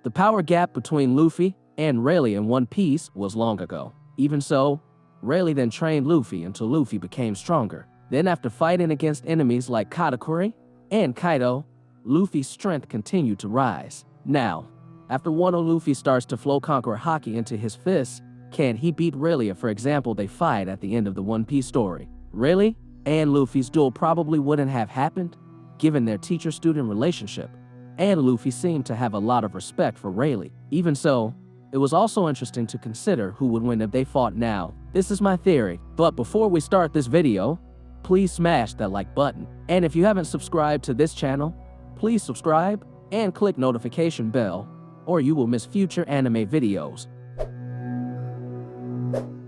The power gap between Luffy and Rayleigh in One Piece was long ago. Even so, Rayleigh then trained Luffy until Luffy became stronger. Then after fighting against enemies like Katakuri and Kaido, Luffy's strength continued to rise. Now, after one of Luffy starts to flow Conqueror Haki into his fists, can he beat Rayleigh? For example, they fight at the end of the One Piece story. Rayleigh and Luffy's duel probably wouldn't have happened, given their teacher-student relationship, and Luffy seemed to have a lot of respect for Rayleigh. Even so, it was also interesting to consider who would win if they fought now. This is my theory, but before we start this video, please smash that like button. And if you haven't subscribed to this channel, please subscribe and click notification bell, or you will miss future anime videos.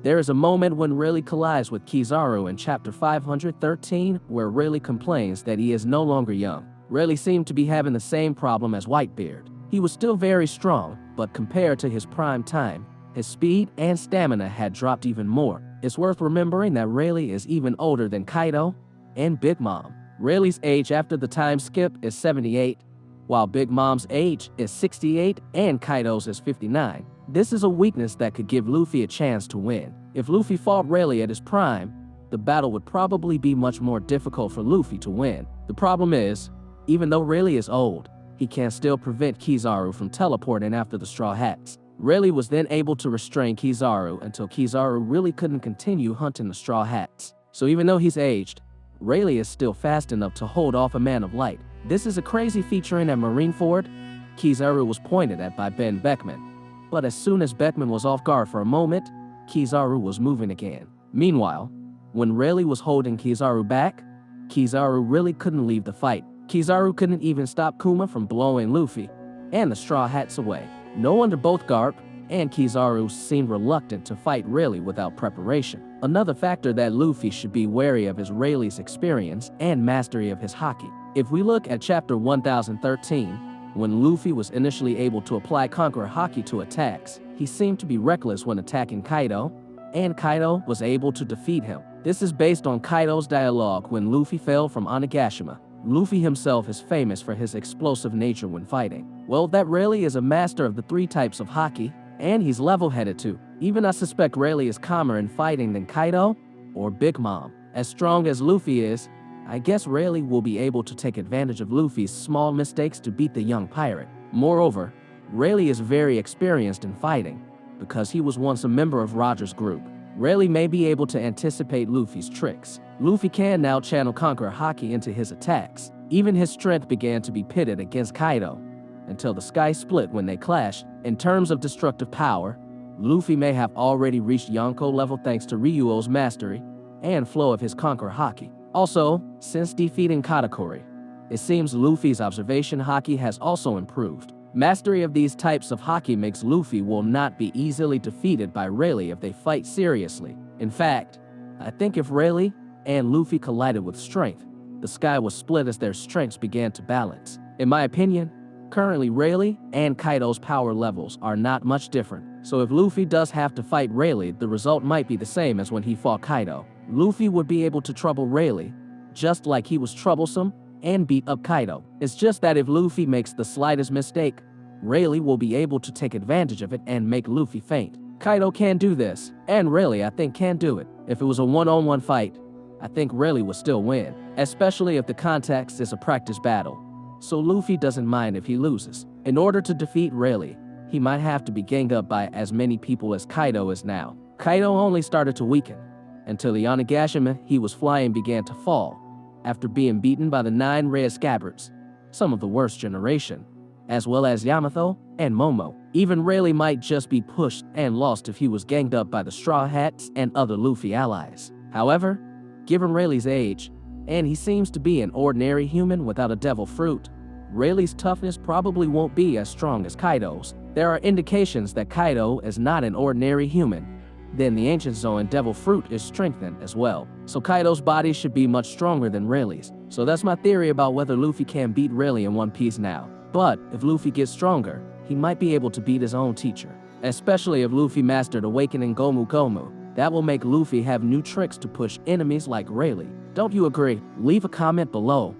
There is a moment when Rayleigh collides with Kizaru in chapter 513, where Rayleigh complains that he is no longer young. Rayleigh seemed to be having the same problem as Whitebeard. He was still very strong, but compared to his prime time, his speed and stamina had dropped even more. It's worth remembering that Rayleigh is even older than Kaido and Big Mom. Rayleigh's age after the time skip is 78, while Big Mom's age is 68 and Kaido's is 59. This is a weakness that could give Luffy a chance to win. If Luffy fought Rayleigh at his prime, the battle would probably be much more difficult for Luffy to win. The problem is, even though Rayleigh is old, he can still prevent Kizaru from teleporting after the Straw Hats. Rayleigh was then able to restrain Kizaru until Kizaru really couldn't continue hunting the Straw Hats. So even though he's aged, Rayleigh is still fast enough to hold off a Man of Light. This is a crazy featuring at Marineford. Kizaru was pointed at by Ben Beckman, but as soon as Beckman was off guard for a moment, Kizaru was moving again. Meanwhile, when Rayleigh was holding Kizaru back, Kizaru really couldn't leave the fight. Kizaru couldn't even stop Kuma from blowing Luffy and the Straw Hats away. No wonder both Garp and Kizaru seemed reluctant to fight Rayleigh without preparation. Another factor that Luffy should be wary of is Rayleigh's experience and mastery of his haki. If we look at chapter 1013, when Luffy was initially able to apply Conqueror Haki to attacks, he seemed to be reckless when attacking Kaido, and Kaido was able to defeat him. This is based on Kaido's dialogue when Luffy fell from Onigashima. Luffy himself is famous for his explosive nature when fighting. Well, that Rayleigh is a master of the 3 types of haki, and he's level-headed too. Even I suspect Rayleigh is calmer in fighting than Kaido or Big Mom. As strong as Luffy is, I guess Rayleigh will be able to take advantage of Luffy's small mistakes to beat the young pirate. Moreover, Rayleigh is very experienced in fighting, because he was once a member of Roger's group. Rayleigh may be able to anticipate Luffy's tricks. Luffy can now channel Conqueror Haki into his attacks. Even his strength began to be pitted against Kaido, until the sky split when they clashed. In terms of destructive power, Luffy may have already reached Yonko level thanks to Ryuo's mastery and flow of his Conqueror Haki. Also, since defeating Katakuri, it seems Luffy's observation haki has also improved. Mastery of these types of haki makes Luffy will not be easily defeated by Rayleigh if they fight seriously. In fact, I think if Rayleigh and Luffy collided with strength, the sky was split as their strengths began to balance. In my opinion, currently Rayleigh and Kaido's power levels are not much different. So if Luffy does have to fight Rayleigh, the result might be the same as when he fought Kaido. Luffy would be able to trouble Rayleigh, just like he was troublesome and beat up Kaido. It's just that if Luffy makes the slightest mistake, Rayleigh will be able to take advantage of it and make Luffy faint. Kaido can do this, and Rayleigh I think can do it. If it was a one-on-one fight, I think Rayleigh would still win, especially if the context is a practice battle. So Luffy doesn't mind if he loses. In order to defeat Rayleigh, he might have to be ganged up by as many people as Kaido is now. Kaido only started to weaken, until the Onigashima he was flying began to fall, after being beaten by the 9 Red Scabbards, some of the worst generation, as well as Yamato and Momo. Even Rayleigh might just be pushed and lost if he was ganged up by the Straw Hats and other Luffy allies. However, given Rayleigh's age, and he seems to be an ordinary human without a devil fruit, Rayleigh's toughness probably won't be as strong as Kaido's. There are indications that Kaido is not an ordinary human. Then the Ancient Zoan Devil Fruit is strengthened as well. So Kaido's body should be much stronger than Rayleigh's. So that's my theory about whether Luffy can beat Rayleigh in One Piece now. But if Luffy gets stronger, he might be able to beat his own teacher. Especially if Luffy mastered Awakening Gomu Gomu. That will make Luffy have new tricks to push enemies like Rayleigh. Don't you agree? Leave a comment below.